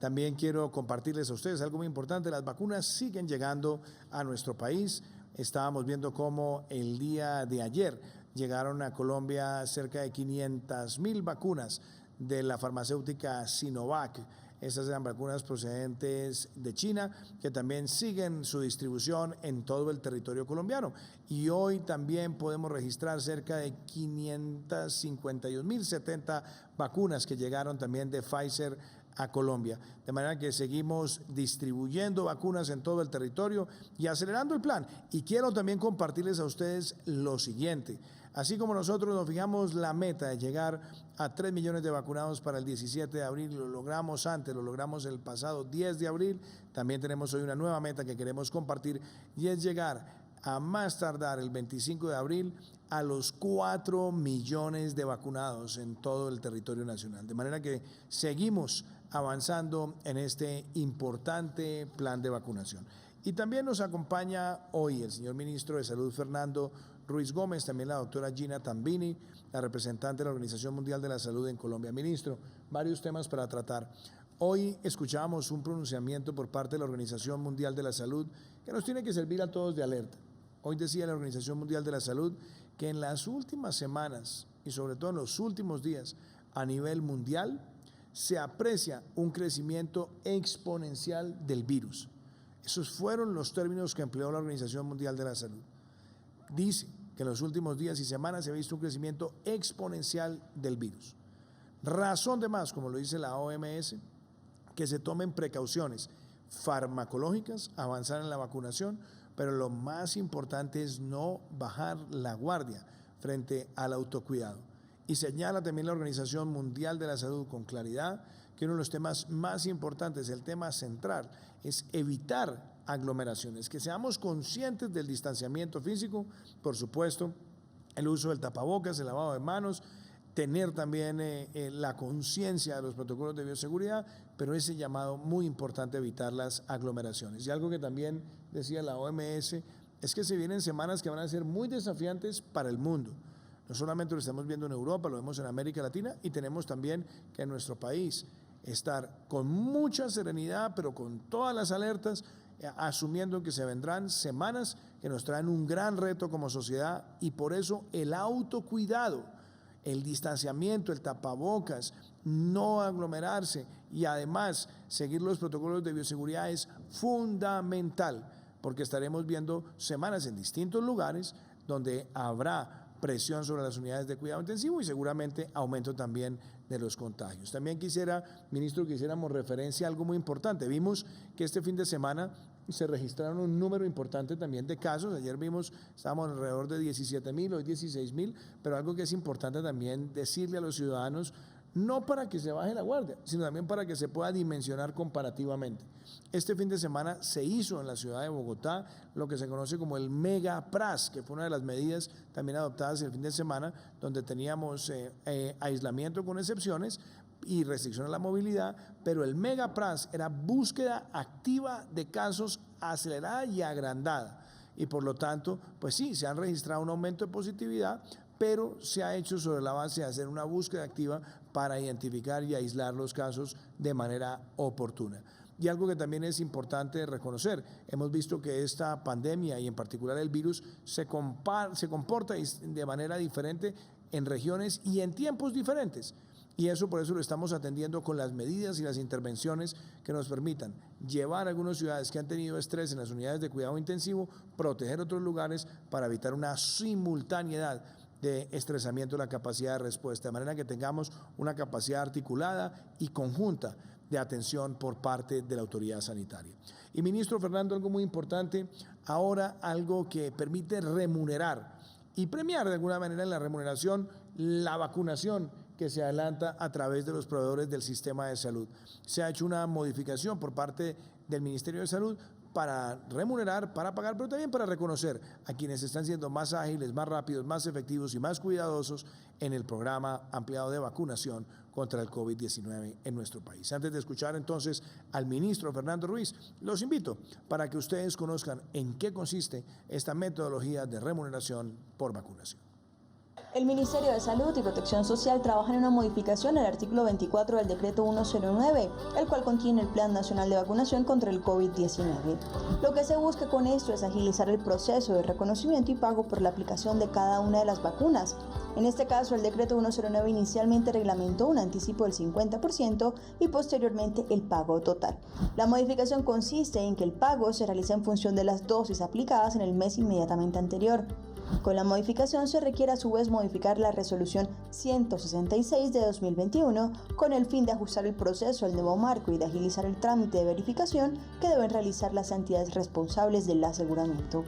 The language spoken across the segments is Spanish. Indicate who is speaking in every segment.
Speaker 1: También quiero compartirles a ustedes algo muy importante. Las vacunas siguen llegando a nuestro país. Estábamos viendo cómo el día de ayer llegaron a Colombia cerca de 500.000 vacunas de la farmacéutica Sinovac. Estas eran vacunas procedentes de China que también siguen su distribución en todo el territorio colombiano. Y hoy también podemos registrar cerca de 551.070 vacunas que llegaron también de Pfizer a Colombia. De manera que seguimos distribuyendo vacunas en todo el territorio y acelerando el plan. Y quiero también compartirles a ustedes lo siguiente. Así como nosotros nos fijamos la meta de llegar a 3 millones de vacunados para el 17 de abril, lo logramos antes, lo logramos el pasado 10 de abril, también tenemos hoy una nueva meta que queremos compartir y es llegar a más tardar el 25 de abril a los 4 millones de vacunados en todo el territorio nacional. De manera que seguimos avanzando en este importante plan de vacunación. Y también nos acompaña hoy el señor ministro de Salud, Fernando Ruiz Gómez, también la doctora Gina Tambini, la representante de la Organización Mundial de la Salud en Colombia. Ministro, varios temas para tratar. Hoy escuchábamos un pronunciamiento por parte de la Organización Mundial de la Salud que nos tiene que servir a todos de alerta. Hoy decía la Organización Mundial de la Salud que en las últimas semanas y sobre todo en los últimos días a nivel mundial se aprecia un crecimiento exponencial del virus. Esos fueron los términos que empleó la Organización Mundial de la Salud. Dice que en los últimos días y semanas se ha visto un crecimiento exponencial del virus. Razón de más, como lo dice la OMS, que se tomen precauciones farmacológicas, avanzar en la vacunación, pero lo más importante es no bajar la guardia frente al autocuidado. Y señala también la Organización Mundial de la Salud con claridad que uno de los temas más importantes, el tema central, es evitar aglomeraciones, que seamos conscientes del distanciamiento físico, por supuesto, el uso del tapabocas, el lavado de manos, tener también la conciencia de los protocolos de bioseguridad, pero ese llamado muy importante, evitar las aglomeraciones. Y algo que también decía la OMS es que se vienen semanas que van a ser muy desafiantes para el mundo. No solamente lo estamos viendo en Europa, lo vemos en América Latina y tenemos también que en nuestro país estar con mucha serenidad, pero con todas las alertas, asumiendo que se vendrán semanas que nos traen un gran reto como sociedad y por eso el autocuidado, el distanciamiento, el tapabocas, no aglomerarse y además seguir los protocolos de bioseguridad es fundamental porque estaremos viendo semanas en distintos lugares donde habrá presión sobre las unidades de cuidado intensivo y seguramente aumento también de los contagios. También quisiera, ministro, que hiciéramos referencia a algo muy importante. Vimos que este fin de semana se registraron un número importante también de casos. Ayer vimos, estábamos alrededor de 17.000, hoy 16.000, pero algo que es importante también decirle a los ciudadanos, no para que se baje la guardia, sino también para que se pueda dimensionar comparativamente. Este fin de semana se hizo en la ciudad de Bogotá lo que se conoce como el Mega PRAS, que fue una de las medidas también adoptadas el fin de semana, donde teníamos aislamiento con excepciones y restricción a la movilidad, pero el Mega PRAS era búsqueda activa de casos acelerada y agrandada. Y por lo tanto, pues sí, se han registrado un aumento de positividad, pero se ha hecho sobre la base de hacer una búsqueda activa para identificar y aislar los casos de manera oportuna. Y algo que también es importante reconocer, hemos visto que esta pandemia y en particular el virus se comporta de manera diferente en regiones y en tiempos diferentes. Y eso por eso lo estamos atendiendo con las medidas y las intervenciones que nos permitan llevar a algunas ciudades que han tenido estrés en las unidades de cuidado intensivo, proteger otros lugares para evitar una simultaneidad de estresamiento de la capacidad de respuesta, de manera que tengamos una capacidad articulada y conjunta de atención por parte de la autoridad sanitaria. Y ministro Fernando, algo muy importante, ahora algo que permite remunerar y premiar de alguna manera en la remuneración la vacunación que se adelanta a través de los proveedores del sistema de salud. Se ha hecho una modificación por parte del Ministerio de Salud para remunerar, para pagar, pero también para reconocer a quienes están siendo más ágiles, más rápidos, más efectivos y más cuidadosos en el programa ampliado de vacunación contra el COVID-19 en nuestro país. Antes de escuchar entonces al ministro Fernando Ruiz, los invito para que ustedes conozcan en qué consiste esta metodología de remuneración por vacunación.
Speaker 2: El Ministerio de Salud y Protección Social trabaja en una modificación al artículo 24 del Decreto 109, el cual contiene el Plan Nacional de Vacunación contra el COVID-19. Lo que se busca con esto es agilizar el proceso de reconocimiento y pago por la aplicación de cada una de las vacunas. En este caso, el Decreto 109 inicialmente reglamentó un anticipo del 50% y posteriormente el pago total. La modificación consiste en que el pago se realiza en función de las dosis aplicadas en el mes inmediatamente anterior. Con la modificación se requiere a su vez modificar la resolución 166 de 2021 con el fin de ajustar el proceso al nuevo marco y de agilizar el trámite de verificación que deben realizar las entidades responsables del aseguramiento.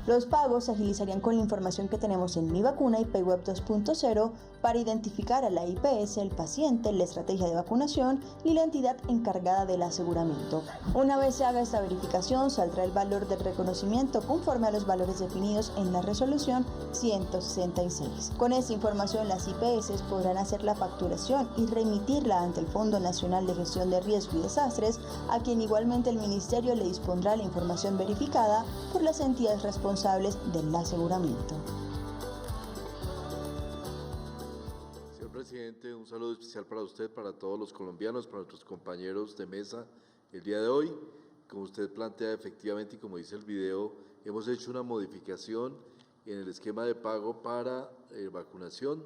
Speaker 2: Los pagos se agilizarían con la información que tenemos en Mi Vacuna y PayWeb 2.0 para identificar a la IPS, el paciente, la estrategia de vacunación y la entidad encargada del aseguramiento. Una vez se haga esta verificación, saldrá el valor del reconocimiento conforme a los valores definidos en la resolución 166. Con esta información, las IPS podrán hacer la facturación y remitirla ante el Fondo Nacional de Gestión de Riesgo y Desastres, a quien igualmente el Ministerio le dispondrá la información verificada por las entidades responsables del aseguramiento.
Speaker 3: Señor presidente, un saludo especial para usted, para todos los colombianos, para nuestros compañeros de mesa el día de hoy. Como usted plantea efectivamente y como dice el video, hemos hecho una modificación en el esquema de pago para vacunación.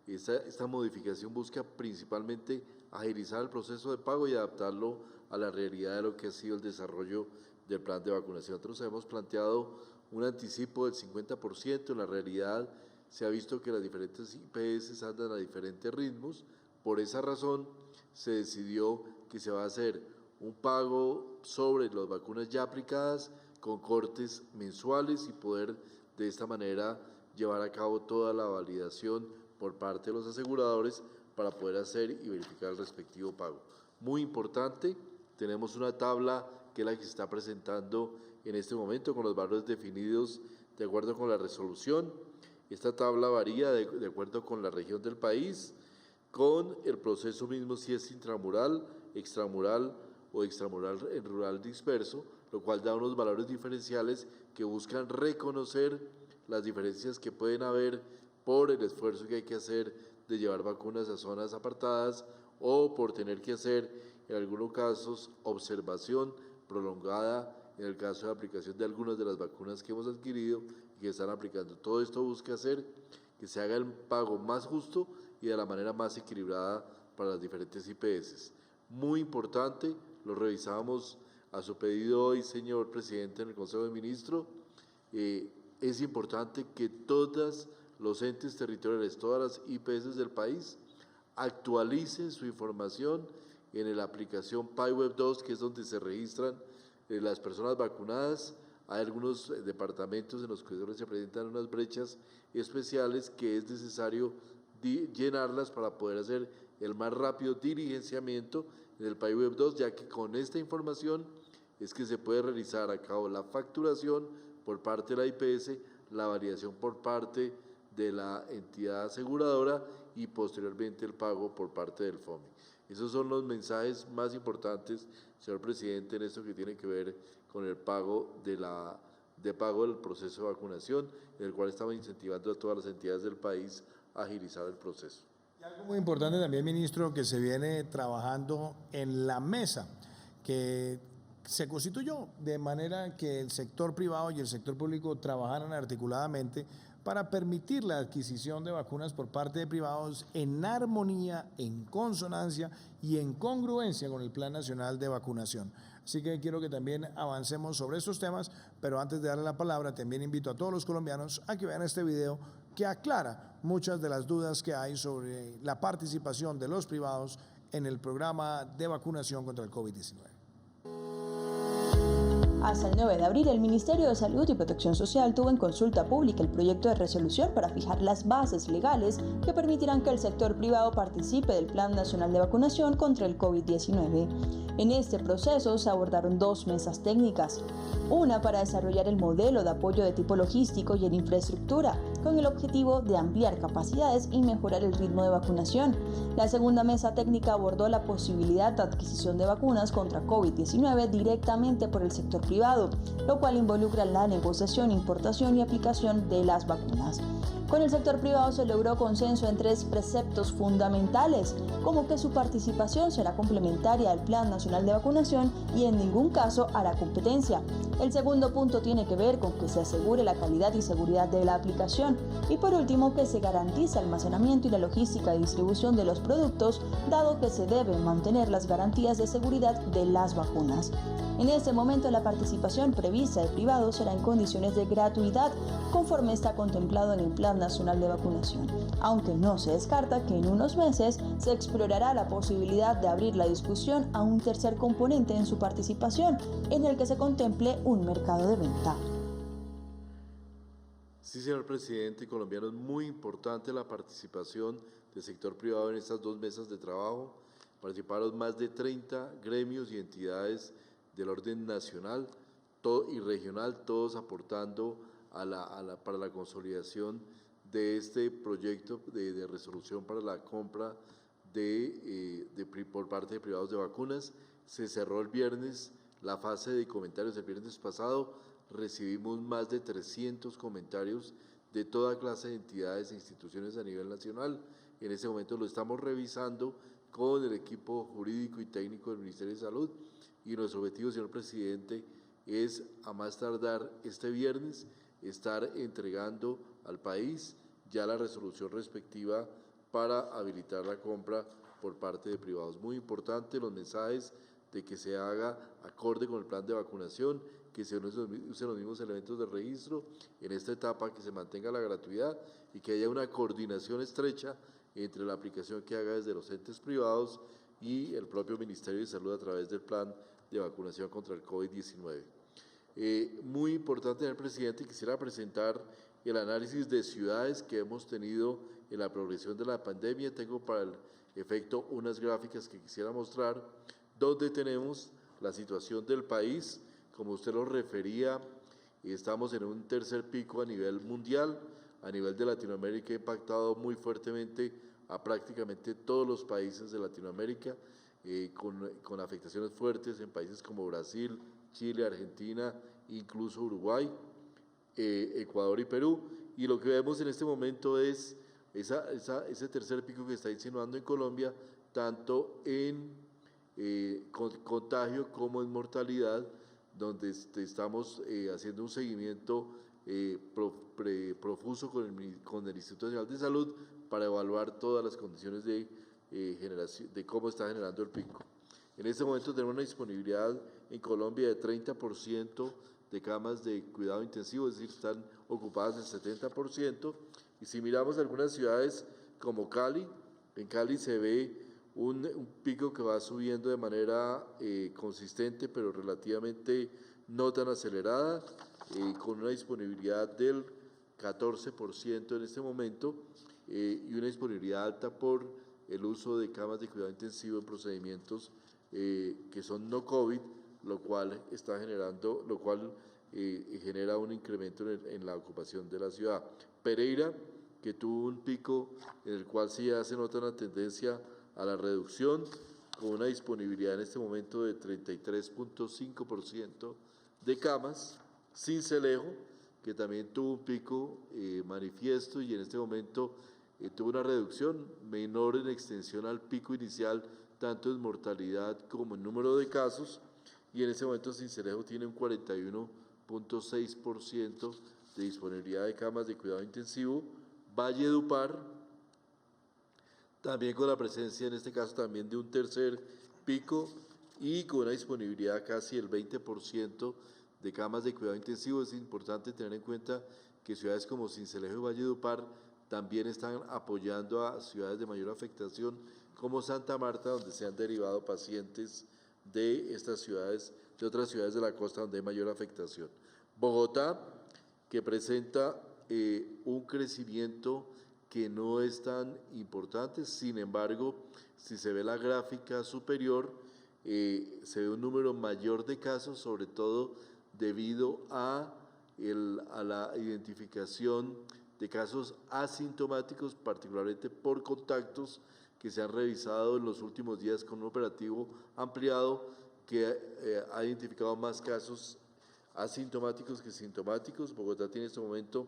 Speaker 3: Esta modificación busca principalmente agilizar el proceso de pago y adaptarlo a la realidad de lo que ha sido el desarrollo del plan de vacunación. Nosotros hemos planteado un anticipo del 50%, en la realidad se ha visto que las diferentes IPS andan a diferentes ritmos, por esa razón se decidió que se va a hacer un pago sobre las vacunas ya aplicadas con cortes mensuales y poder de esta manera llevar a cabo toda la validación por parte de los aseguradores para poder hacer y verificar el respectivo pago. Muy importante, tenemos una tabla que es la que se está presentando en este momento con los valores definidos de acuerdo con la resolución. Esta tabla varía de acuerdo con la región del país, con el proceso mismo si es intramural, extramural o extramural en rural disperso, lo cual da unos valores diferenciales que buscan reconocer las diferencias que pueden haber por el esfuerzo que hay que hacer de llevar vacunas a zonas apartadas o por tener que hacer en algunos casos observación prolongada en el caso de aplicación de algunas de las vacunas que hemos adquirido y que están aplicando. Todo esto busca hacer que se haga el pago más justo y de la manera más equilibrada para las diferentes IPS. Muy importante, lo revisábamos a su pedido hoy, señor presidente, en el Consejo de Ministros. Es importante que todos los entes territoriales, todas las IPS del país, actualicen su información en la aplicación PayWeb 2, que es donde se registran las personas vacunadas. Hay algunos departamentos en los que se presentan unas brechas especiales que es necesario llenarlas para poder hacer el más rápido diligenciamiento en el PayWeb 2, ya que con esta información es que se puede realizar a cabo la facturación por parte de la IPS, la validación por parte de la entidad aseguradora y posteriormente el pago por parte del FOMI. Esos son los mensajes más importantes, señor presidente, en esto que tiene que ver con el pago pago del proceso de vacunación, en el cual estamos incentivando a todas las entidades del país a agilizar el proceso.
Speaker 1: Y algo muy importante también, ministro, que se viene trabajando en la mesa, que se constituyó de manera que el sector privado y el sector público trabajaran articuladamente para permitir la adquisición de vacunas por parte de privados en armonía, en consonancia y en congruencia con el Plan Nacional de Vacunación. Así que quiero que también avancemos sobre estos temas, pero antes de darle la palabra, también invito a todos los colombianos a que vean este video que aclara muchas de las dudas que hay sobre la participación de los privados en el programa de vacunación contra el COVID-19.
Speaker 2: Hasta el 9 de abril, el Ministerio de Salud y Protección Social tuvo en consulta pública el proyecto de resolución para fijar las bases legales que permitirán que el sector privado participe del Plan Nacional de Vacunación contra el COVID-19. En este proceso se abordaron dos mesas técnicas, una para desarrollar el modelo de apoyo de tipo logístico y en infraestructura, con el objetivo de ampliar capacidades y mejorar el ritmo de vacunación. La segunda mesa técnica abordó la posibilidad de adquisición de vacunas contra COVID-19 directamente por el sector privado, lo cual involucra la negociación, importación y aplicación de las vacunas. Con el sector privado se logró consenso en 3 preceptos fundamentales, como que su participación será complementaria al Plan Nacional de Vacunación y en ningún caso hará competencia. El segundo punto tiene que ver con que se asegure la calidad y seguridad de la aplicación y por último que se garantice el almacenamiento y la logística de distribución de los productos, dado que se deben mantener las garantías de seguridad de las vacunas. En este momento la participación prevista de privados será en condiciones de gratuidad, conforme está contemplado en el Plan Nacional de Vacunación, aunque no se descarta que en unos meses se explorará la posibilidad de abrir la discusión a un tercer componente en su participación, en el que se contemple un mercado de venta.
Speaker 3: Sí, señor presidente, colombiano, es muy importante la participación del sector privado en estas 2 mesas de trabajo. Participaron más de 30 gremios y entidades del orden nacional y regional, todos aportando para la consolidación de este proyecto de resolución para la compra por parte de privados de vacunas. Se cerró el viernes la fase de comentarios. El viernes pasado recibimos más de 300 comentarios de toda clase de entidades e instituciones a nivel nacional. En este momento lo estamos revisando con el equipo jurídico y técnico del Ministerio de Salud y nuestro objetivo, señor presidente, es a más tardar este viernes estar entregando al país ya la resolución respectiva para habilitar la compra por parte de privados. Muy importante los mensajes de que se haga acorde con el plan de vacunación, que se usen los mismos elementos de registro en esta etapa, que se mantenga la gratuidad y que haya una coordinación estrecha entre la aplicación que haga desde los entes privados y el propio Ministerio de Salud a través del plan de vacunación contra el COVID-19. Muy importante, señor presidente, quisiera presentar el análisis de ciudades que hemos tenido en la progresión de la pandemia. Tengo para el efecto unas gráficas que quisiera mostrar, donde tenemos la situación del país. Como usted lo refería, estamos en un tercer pico a nivel mundial. A nivel de Latinoamérica ha impactado muy fuertemente a prácticamente todos los países de Latinoamérica, con afectaciones fuertes en países como Brasil, Chile, Argentina, incluso Uruguay, Ecuador y Perú. Y lo que vemos en este momento es ese tercer pico que está insinuando en Colombia, tanto en contagio como en mortalidad, donde estamos haciendo un seguimiento profuso con el Instituto Nacional de Salud para evaluar todas las condiciones de cómo está generando el pico. En este momento tenemos una disponibilidad en Colombia de 30% de camas de cuidado intensivo, es decir, están ocupadas el 70%. Y si miramos algunas ciudades como Cali, en Cali se ve un pico que va subiendo de manera consistente, pero relativamente no tan acelerada, con una disponibilidad del 14% en este momento y una disponibilidad alta por el uso de camas de cuidado intensivo en procedimientos que son no COVID, lo cual genera un incremento en la ocupación de la ciudad. Pereira, que tuvo un pico en el cual sí ya se nota una tendencia a la reducción, con una disponibilidad en este momento de 33.5% de camas. Sincelejo, que también tuvo un pico manifiesto y en este momento tuvo una reducción menor en extensión al pico inicial, tanto en mortalidad como en número de casos, y en este momento Sincelejo tiene un 41.6% de disponibilidad de camas de cuidado intensivo. Valledupar, también con la presencia en este caso también de un tercer pico y con una disponibilidad casi del 20% de camas de cuidado intensivo. Es importante tener en cuenta que ciudades como Sincelejo y Valledupar también están apoyando a ciudades de mayor afectación como Santa Marta, donde se han derivado pacientes de estas ciudades, de otras ciudades de la costa donde hay mayor afectación. Bogotá, que presenta un crecimiento que no es tan importante, sin embargo, si se ve la gráfica superior, se ve un número mayor de casos, sobre todo debido a la identificación de casos asintomáticos, particularmente por contactos que se han revisado en los últimos días con un operativo ampliado que ha identificado más casos asintomáticos que sintomáticos. Bogotá tiene en este momento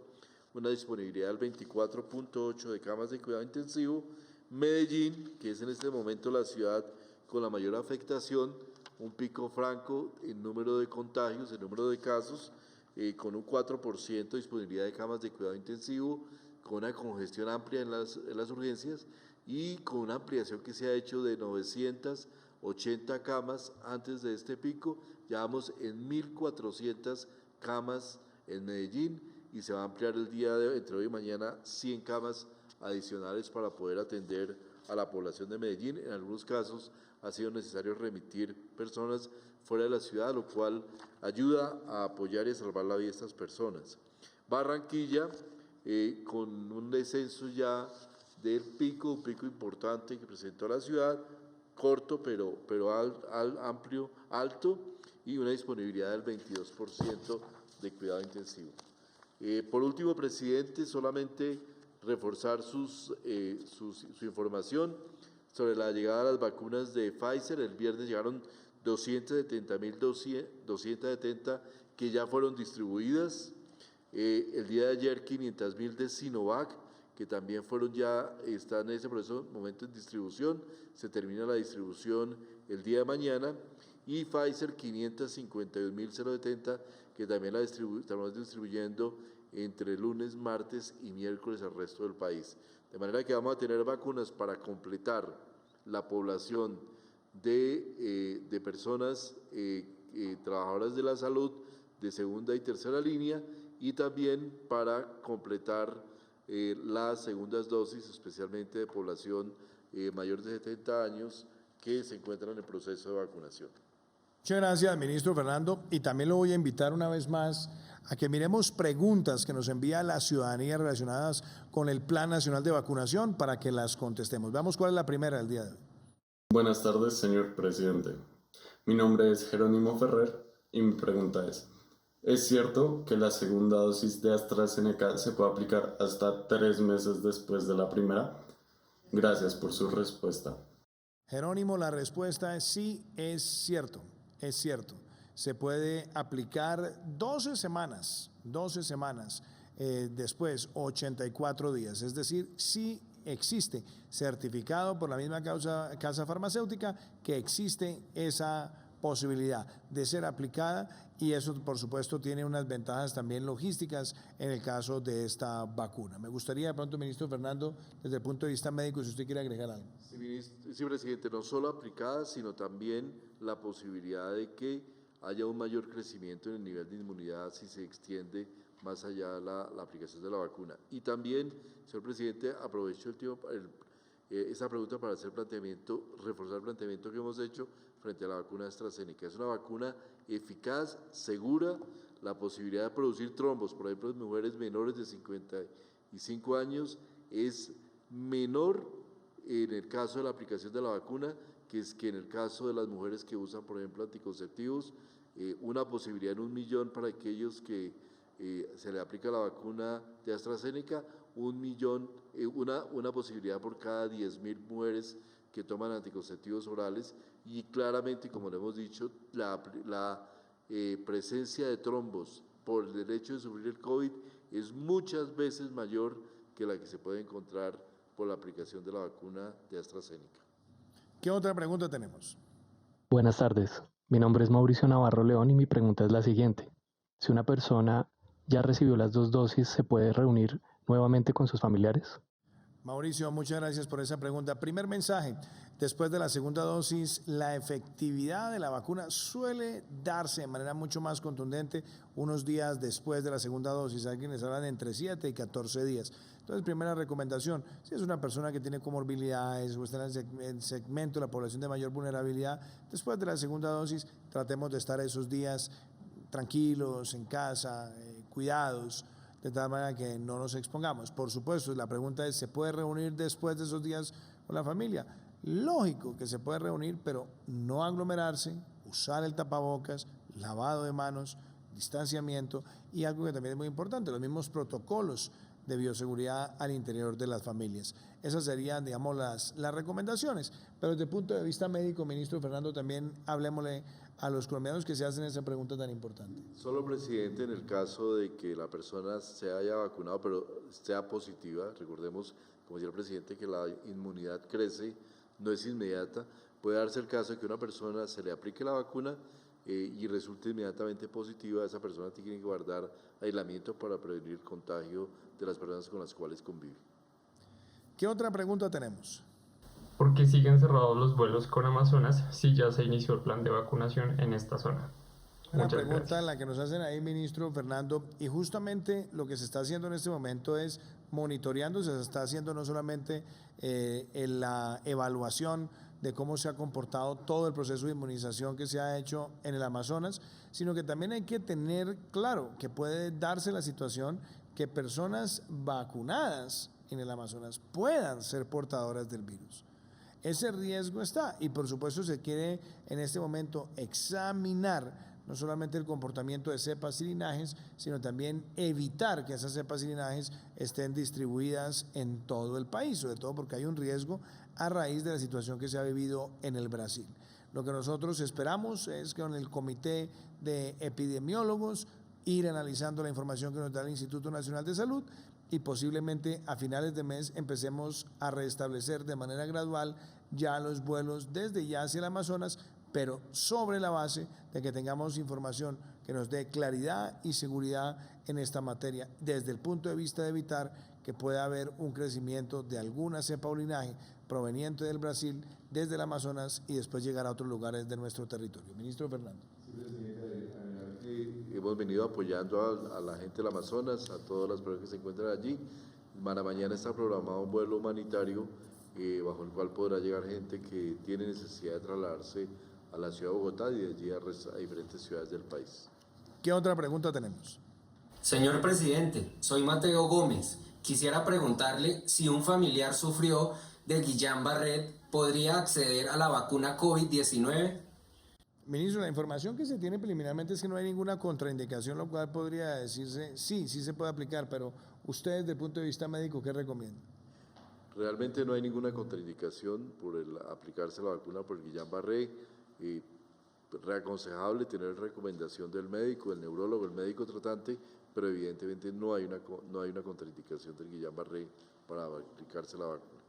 Speaker 3: una disponibilidad del 24.8 de camas de cuidado intensivo. Medellín, que es en este momento la ciudad con la mayor afectación, un pico franco en número de contagios, en número de casos, con un 4% de disponibilidad de camas de cuidado intensivo, con una congestión amplia en las urgencias y con una ampliación que se ha hecho de 980 camas antes de este pico. Ya vamos en 1.400 camas en Medellín y se va a ampliar el día de entre hoy y mañana 100 camas adicionales para poder atender a la población de Medellín. En algunos casos ha sido necesario remitir personas fuera de la ciudad, lo cual ayuda a apoyar y a salvar la vida de estas personas. Barranquilla, con un descenso ya del pico, un pico importante que presentó la ciudad, corto pero amplio, alto, y una disponibilidad del 22% de cuidado intensivo. Por último, presidente, solamente reforzar su información sobre la llegada de las vacunas de Pfizer. El viernes llegaron 270.270 que ya fueron distribuidas. El día de ayer 500.000 de Sinovac, que también están en ese proceso, momento de distribución. Se termina la distribución el día de mañana. Y Pfizer 551.070, que también estamos distribuyendo entre lunes, martes y miércoles al resto del país. De manera que vamos a tener vacunas para completar la población de personas trabajadoras de la salud de segunda y tercera línea, y también para completar las segundas dosis, especialmente de población mayor de 70 años que se encuentran en el proceso de vacunación.
Speaker 1: Muchas gracias, ministro Fernando, y también lo voy a invitar una vez más a que miremos preguntas que nos envía la ciudadanía relacionadas con el Plan Nacional de Vacunación para que las contestemos. Veamos cuál es la primera del día de hoy.
Speaker 4: Buenas tardes, señor presidente. Mi nombre es Jerónimo Ferrer y mi pregunta ¿es cierto que la segunda dosis de AstraZeneca se puede aplicar hasta 3 meses después de la primera? Gracias por su respuesta.
Speaker 1: Jerónimo, la respuesta es sí, es cierto. Es cierto, se puede aplicar 12 semanas, después 84 días, es decir, sí existe certificado por la misma casa farmacéutica que existe esa posibilidad de ser aplicada, y eso por supuesto tiene unas ventajas también logísticas en el caso de esta vacuna. Me gustaría de pronto, ministro Fernando, desde el punto de vista médico, si usted quiere agregar algo.
Speaker 3: Sí, presidente, no solo aplicada, sino también la posibilidad de que haya un mayor crecimiento en el nivel de inmunidad si se extiende más allá la aplicación de la vacuna. Y también, señor presidente, aprovecho esa pregunta para reforzar el planteamiento que hemos hecho frente a la vacuna AstraZeneca. Es una vacuna eficaz, segura. La posibilidad de producir trombos, por ejemplo, en mujeres menores de 55 años, es menor en el caso de la aplicación de la vacuna que en el caso de las mujeres que usan, por ejemplo, anticonceptivos. Una posibilidad en 1 millón para aquellos que se le aplica la vacuna de AstraZeneca, 1 millón, una posibilidad por cada 10.000 mujeres que toman anticonceptivos orales, y claramente, como le hemos dicho, la presencia de trombos por el hecho de sufrir el COVID es muchas veces mayor que la que se puede encontrar por la aplicación de la vacuna de AstraZeneca.
Speaker 1: ¿Qué otra pregunta tenemos?
Speaker 5: Buenas tardes, mi nombre es Mauricio Navarro León y mi pregunta es la siguiente. Si una persona ya recibió las 2 dosis, ¿se puede reunir nuevamente con sus familiares?
Speaker 1: Mauricio, muchas gracias por esa pregunta. Primer mensaje, después de la segunda dosis, la efectividad de la vacuna suele darse de manera mucho más contundente unos días después de la segunda dosis. Hay quienes hablan entre 7 y 14 días. Entonces, primera recomendación, si es una persona que tiene comorbilidades o está en el segmento de la población de mayor vulnerabilidad, después de la segunda dosis, tratemos de estar esos días tranquilos, en casa, cuidados, de tal manera que no nos expongamos. Por supuesto, la pregunta es, ¿se puede reunir después de esos días con la familia? Lógico que se puede reunir, pero no aglomerarse, usar el tapabocas, lavado de manos, distanciamiento, y algo que también es muy importante, los mismos protocolos de bioseguridad al interior de las familias. Esas serían, digamos, las recomendaciones. Pero desde el punto de vista médico, ministro Fernando, también hablemosle a los colombianos que se hacen esa pregunta tan importante.
Speaker 3: Solo, presidente, en el caso de que la persona se haya vacunado pero sea positiva, recordemos, como decía el presidente, que la inmunidad crece, no es inmediata, puede darse el caso de que una persona se le aplique la vacuna y resulte inmediatamente positiva, esa persona tiene que guardar aislamiento para prevenir el contagio de las personas con las cuales convive.
Speaker 1: ¿Qué otra pregunta tenemos?
Speaker 6: ¿Por qué siguen cerrados los vuelos con Amazonas si ya se inició el plan de vacunación en esta zona?
Speaker 1: Una
Speaker 6: Muchas
Speaker 1: pregunta
Speaker 6: gracias.
Speaker 1: en la que nos hacen ahí, ministro Fernando, y justamente lo que se está haciendo en este momento es monitoreando, se está haciendo no solamente en la evaluación de cómo se ha comportado todo el proceso de inmunización que se ha hecho en el Amazonas, sino que también hay que tener claro que puede darse la situación que personas vacunadas en el Amazonas puedan ser portadoras del virus. Ese riesgo está y por supuesto se quiere en este momento examinar no solamente el comportamiento de cepas y linajes, sino también evitar que esas cepas y linajes estén distribuidas en todo el país, sobre todo porque hay un riesgo a raíz de la situación que se ha vivido en el Brasil. Lo que nosotros esperamos es que con el Comité de Epidemiólogos ir analizando la información que nos da el Instituto Nacional de Salud y posiblemente a finales de mes empecemos a restablecer de manera gradual ya los vuelos desde ya hacia el Amazonas, pero sobre la base de que tengamos información que nos dé claridad y seguridad en esta materia, desde el punto de vista de evitar que pueda haber un crecimiento de alguna cepa o linaje proveniente del Brasil, desde el Amazonas y después llegar a otros lugares de nuestro territorio. Ministro Fernando.
Speaker 3: Hemos venido apoyando a la gente del Amazonas, a todas las personas que se encuentran allí. Para mañana está programado un vuelo humanitario bajo el cual podrá llegar gente que tiene necesidad de trasladarse a la ciudad de Bogotá y de allí a diferentes ciudades del país.
Speaker 1: ¿Qué otra pregunta tenemos?
Speaker 7: Señor presidente, soy Mateo Gómez. Quisiera preguntarle si un familiar sufrió de Guillain-Barré, ¿podría acceder a la vacuna COVID-19?
Speaker 1: Ministro, la información que se tiene preliminarmente es que no hay ninguna contraindicación, lo cual podría decirse, sí se puede aplicar, pero usted desde el punto de vista médico, ¿qué recomienda?
Speaker 3: Realmente no hay ninguna contraindicación por aplicarse la vacuna por el Guillain-Barré. Reaconsejable tener recomendación del médico, el neurólogo, el médico tratante, pero evidentemente no hay una contraindicación del Guillain-Barré para aplicarse la vacuna.